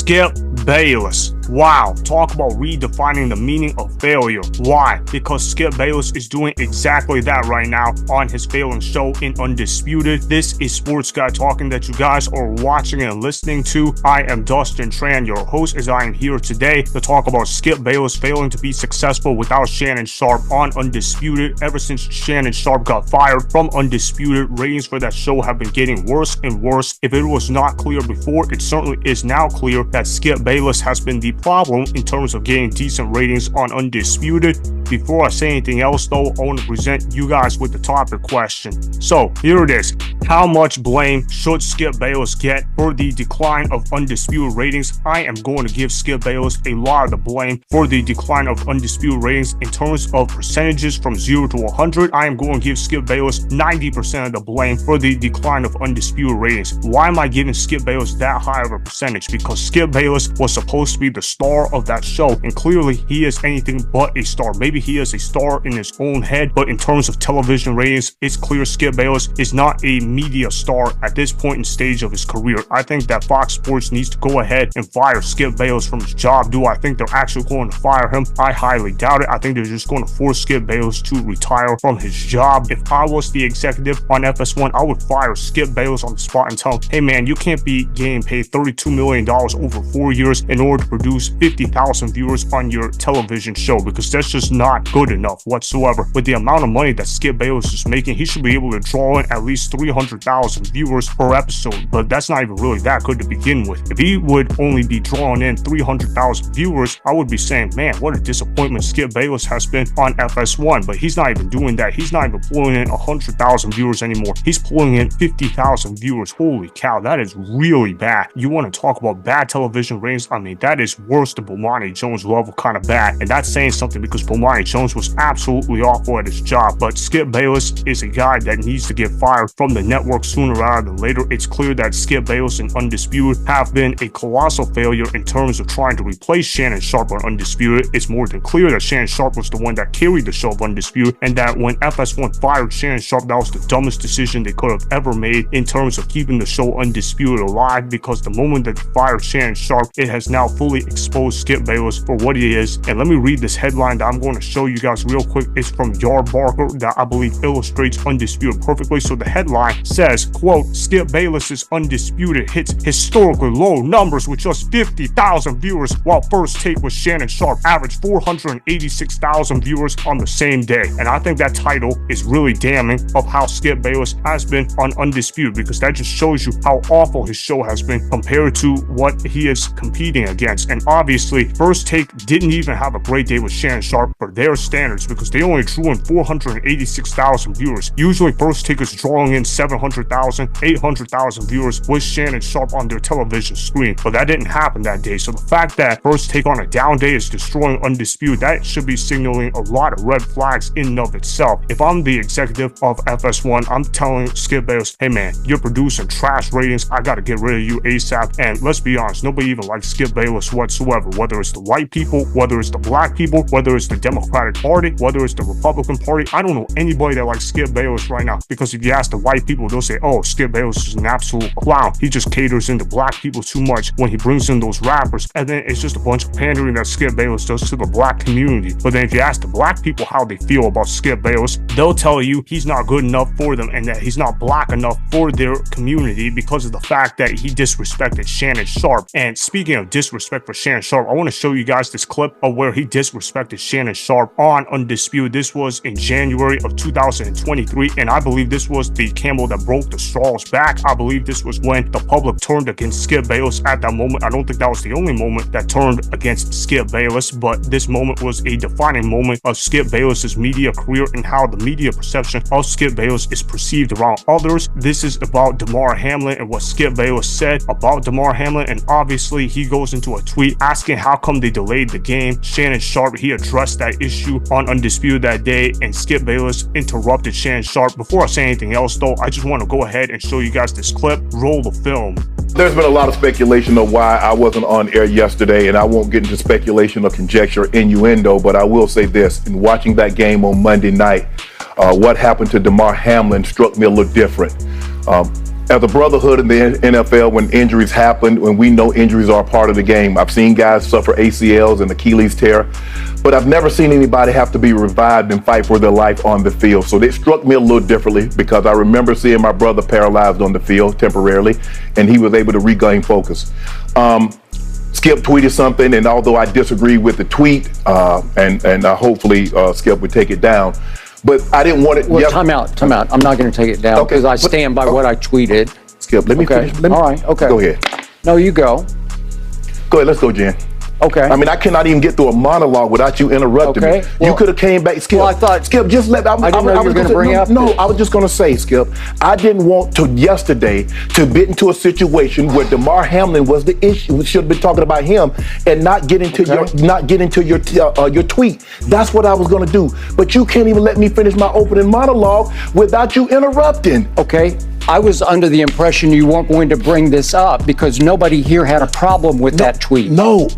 Skip Bayless. Wow, talk about redefining the meaning of failure. Why? Because Skip Bayless is doing exactly that right now on his failing show in Undisputed. This is Sports Guy Talking that you guys are watching and listening to. I am Dustin Tran, your host, as I am here today to talk about Skip Bayless failing to be successful without Shannon Sharpe on Undisputed. Ever since Shannon Sharpe got fired from Undisputed, ratings for that show have been getting worse and worse. If it was not clear before, it certainly is now clear that Skip Bayless has been the problem in terms of getting decent ratings on Undisputed. Before I say anything else though, I want to present you guys with the topic question. So here it is. How much blame should Skip Bayless get for the decline of Undisputed ratings? I am going to give Skip Bayless a lot of the blame for the decline of Undisputed ratings in terms of percentages from 0 to 100. I am going to give Skip Bayless 90% of the blame for the decline of Undisputed ratings. Why am I giving Skip Bayless that high of a percentage? Because Skip Bayless was supposed to be the star of that show, and clearly he is anything but a star. Maybe he is a star in his own head, but in terms of television ratings, it's clear Skip Bayless is not a media star at this point in stage of his career. I think that Fox Sports needs to go ahead and fire Skip Bayless from his job. Do I think they're actually going to fire him? I highly doubt it. I think they're just going to force Skip Bayless to retire from his job. If I was the executive on FS1, I would fire Skip Bayless on the spot and tell him, hey man, you can't be getting paid $32 million over 4 years in order to produce 50,000 viewers on your television show, because that's just not good enough whatsoever. With the amount of money that Skip Bayless is making, he should be able to draw in at least 300,000 viewers per episode, but that's not even really that good to begin with. If he would only be drawing in 300,000 viewers, I would be saying, man, what a disappointment Skip Bayless has been on FS1, but he's not even doing that. He's not even pulling in 100,000 viewers anymore. He's pulling in 50,000 viewers. Holy cow, that is really bad. You want to talk about bad television ratings? I mean, that is worse than Bomani Jones level kind of bad, and that's saying something because Bomani Jones was absolutely awful at his job. But Skip Bayless is a guy that needs to get fired from the network sooner rather than later. It's clear that Skip Bayless and Undisputed have been a colossal failure in terms of trying to replace Shannon Sharpe on Undisputed. It's more than clear that Shannon Sharpe was the one that carried the show of Undisputed, and that when FS1 fired Shannon Sharpe, that was the dumbest decision they could have ever made in terms of keeping the show Undisputed alive, because the moment that they fired Shannon Sharpe, it has now fully exposed Skip Bayless for what he is. And let me read this headline that I'm going to show you guys real quick. It's from Yard Barker that I believe illustrates Undisputed perfectly. So the headline says, quote, Skip Bayless's Undisputed hits historically low numbers with just 50,000 viewers, while First Take with Shannon Sharpe averaged 486,000 viewers on the same day. And I think that title is really damning of how Skip Bayless has been on Undisputed, because that just shows you how awful his show has been compared to what he is competing against. And obviously, First Take didn't even have a great day with Shannon Sharpe for their standards, because they only drew in 486,000 viewers. Usually, First Take is drawing in 700,000, 800,000 viewers with Shannon Sharpe on their television screen, but that didn't happen that day. So the fact that First Take on a down day is destroying Undisputed, that should be signaling a lot of red flags in and of itself. If I'm the executive of FS1, I'm telling Skip Bayless, hey man, you're producing trash ratings. I got to get rid of you ASAP. And let's be honest, nobody even likes Skip Bayless whatsoever, whether it's the white people, whether it's the black people, whether it's the Democratic Party, whether it's the Republican Party. I don't know anybody that likes Skip Bayless right now, because if you ask the white people, they'll say, oh, Skip Bayless is an absolute clown. He just caters into black people too much when he brings in those rappers, and then it's just a bunch of pandering that Skip Bayless does to the black community. But then if you ask the black people how they feel about Skip Bayless, they'll tell you he's not good enough for them, and that he's not black enough for their community because of the fact that he disrespected Shannon Sharpe. And speaking of disrespect for Shannon Sharpe, I want to show you guys this clip of where he disrespected Shannon Sharpe on Undisputed. This was in January of 2023, and I believe this was the camel that broke the straw's back. I believe this was when the public turned against Skip Bayless at that moment. I don't think that was the only moment that turned against Skip Bayless, but this moment was a defining moment of Skip Bayless's media career and how the media perception of Skip Bayless is perceived around others. This is about Damar Hamlin and what Skip Bayless said about Damar Hamlin, and obviously he goes into a tweet asking how come they delayed the game. Shannon Sharpe, he addressed that issue on Undisputed that day, and Skip Bayless interrupted Shannon Sharpe. Before I say anything else though, I just want to go ahead and show you guys this clip. Roll the film. There's been a lot of speculation of why I wasn't on air yesterday, and I won't get into speculation or conjecture, innuendo, but I will say this. In watching that game on Monday night, what happened to Damar Hamlin struck me a little different. as a brotherhood in the NFL, when injuries happen, when we know injuries are a part of the game, I've seen guys suffer ACLs and Achilles tear, but I've never seen anybody have to be revived and fight for their life on the field. So it struck me a little differently because I remember seeing my brother paralyzed on the field temporarily, and he was able to regain focus. Skip tweeted something, and although I disagree with the tweet, and hopefully Skip would take it down, but I didn't want it. Well, time out. I'm not going to take it down because I stand by what I tweeted. Skip, let me finish. All right, okay. Go ahead. No, you go. Go ahead, let's go, Jen. Okay. I mean, I cannot even get through a monologue without you interrupting me. Well, you could have came back, Skip. Well, I thought, Skip, just let. I didn't know you were going to bring up. No, I was just going to say, Skip, I didn't want to yesterday to get into a situation where DeMar Hamlin was the issue. We should have been talking about him and not get into your tweet. That's what I was going to do. But you can't even let me finish my opening monologue without you interrupting. Okay. I was under the impression you weren't going to bring this up because nobody here had a problem with that tweet. No.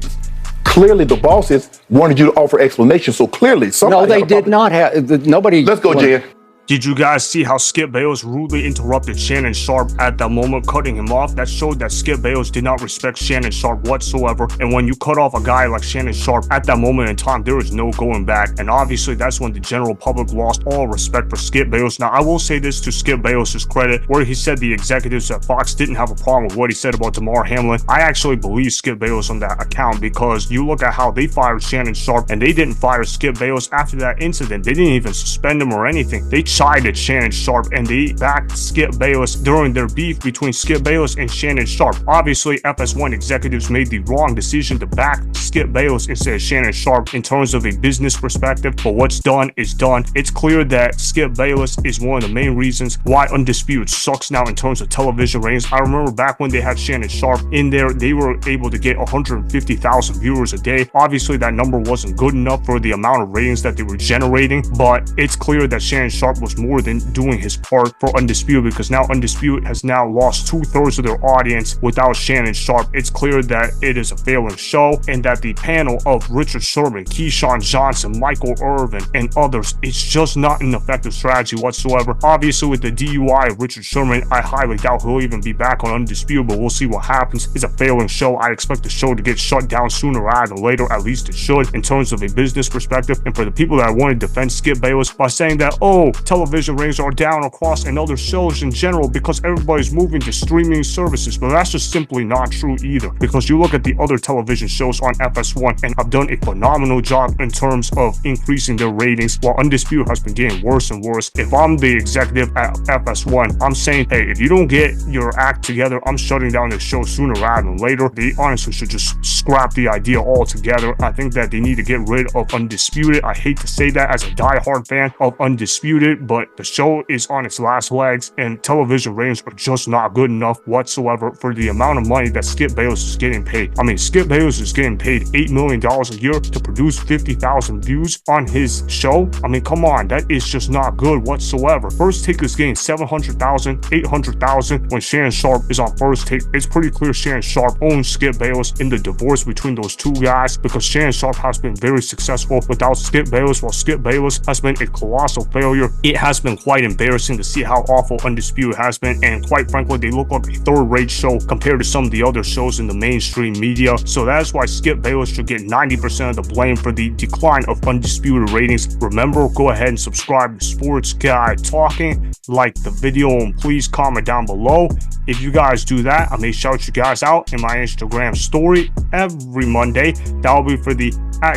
Clearly, the bosses wanted you to offer explanations, so clearly somebody. No, they did not have. Nobody. Let's go, Jen. Did you guys see how Skip Bayless rudely interrupted Shannon Sharpe at that moment, cutting him off? That showed that Skip Bayless did not respect Shannon Sharpe whatsoever. And when you cut off a guy like Shannon Sharpe at that moment in time, there is no going back. And obviously, that's when the general public lost all respect for Skip Bayless. Now, I will say this to Skip Bayless's credit, where he said the executives at Fox didn't have a problem with what he said about DeMar Hamlin. I actually believe Skip Bayless on that account because you look at how they fired Shannon Sharpe and they didn't fire Skip Bayless after that incident. They didn't even suspend him or anything. They chided Shannon Sharpe and they backed Skip Bayless during their beef between Skip Bayless and Shannon Sharpe. Obviously, FS1 executives made the wrong decision to back Skip Bayless instead of Shannon Sharpe in terms of a business perspective, but what's done is done. It's clear that Skip Bayless is one of the main reasons why Undisputed sucks now in terms of television ratings. I remember back when they had Shannon Sharpe in there, they were able to get 150,000 viewers a day. Obviously, that number wasn't good enough for the amount of ratings that they were generating, but it's clear that Shannon Sharpe was more than doing his part for Undisputed because now Undisputed has now lost 2/3 of their audience without Shannon Sharpe. It's clear that it is a failing show and that the panel of Richard Sherman, Keyshawn Johnson, Michael Irvin, and others, it's just not an effective strategy whatsoever. Obviously, with the DUI of Richard Sherman, I highly doubt he'll even be back on Undisputed, but we'll see what happens. It's a failing show. I expect the show to get shut down sooner rather than later, at least it should, in terms of a business perspective. And for the people that want to defend Skip Bayless by saying that, oh, television ratings are down across and other shows in general because everybody's moving to streaming services, but that's just simply not true either, because you look at the other television shows on FS1 and have done a phenomenal job in terms of increasing their ratings, while Undisputed has been getting worse and worse. If I'm the executive at FS1, I'm saying, hey, if you don't get your act together, I'm shutting down the show sooner rather than later. They honestly should just scrap the idea altogether. I think that they need to get rid of Undisputed. I hate to say that as a diehard fan of Undisputed, but the show is on its last legs and television ratings are just not good enough whatsoever for the amount of money that Skip Bayless is getting paid. I mean, Skip Bayless is getting paid $8 million a year to produce 50,000 views on his show. I mean, come on, that is just not good whatsoever. First Take is getting 700,000, 800,000 when Shannon Sharpe is on First Take. It's pretty clear Shannon Sharpe owns Skip Bayless in the divorce between those two guys, because Shannon Sharpe has been very successful without Skip Bayless, while Skip Bayless has been a colossal failure. It has been quite embarrassing to see how awful Undisputed has been, and quite frankly, they look like a third-rate show compared to some of the other shows in the mainstream media. So that's why Skip Bayless should get 90% of the blame for the decline of Undisputed ratings. Remember, go ahead and subscribe to Sports Guy Talking, like the video, and please comment down below. If you guys do that, I may shout you guys out in my Instagram story every Monday. That'll be for the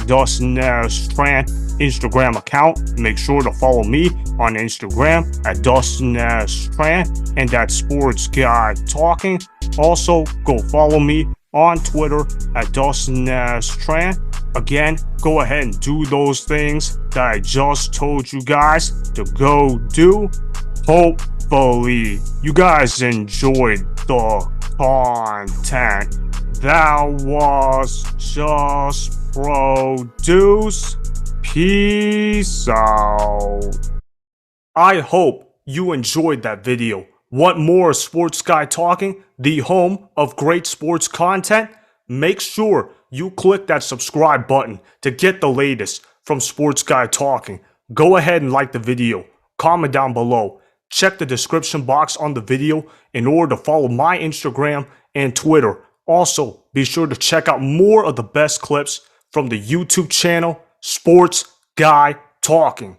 @Dustin Tran Instagram account. Make sure to follow me on Instagram @Dustin Tran and that Sports Guy Talking. Also, go follow me on Twitter @Dustin Tran. Again, go ahead and do those things that I just told you guys to go do. Hopefully, you guys enjoyed the content that was just produced. Peace out. I hope you enjoyed that video. Want more Sports Guy Talking, the home of great sports content? Make sure you click that subscribe button to get the latest from Sports Guy Talking. Go ahead and like the video, comment down below, Check the description box on the video in order to follow my Instagram and Twitter. Also, be sure to check out more of the best clips from the YouTube channel, Sports Guy Talking.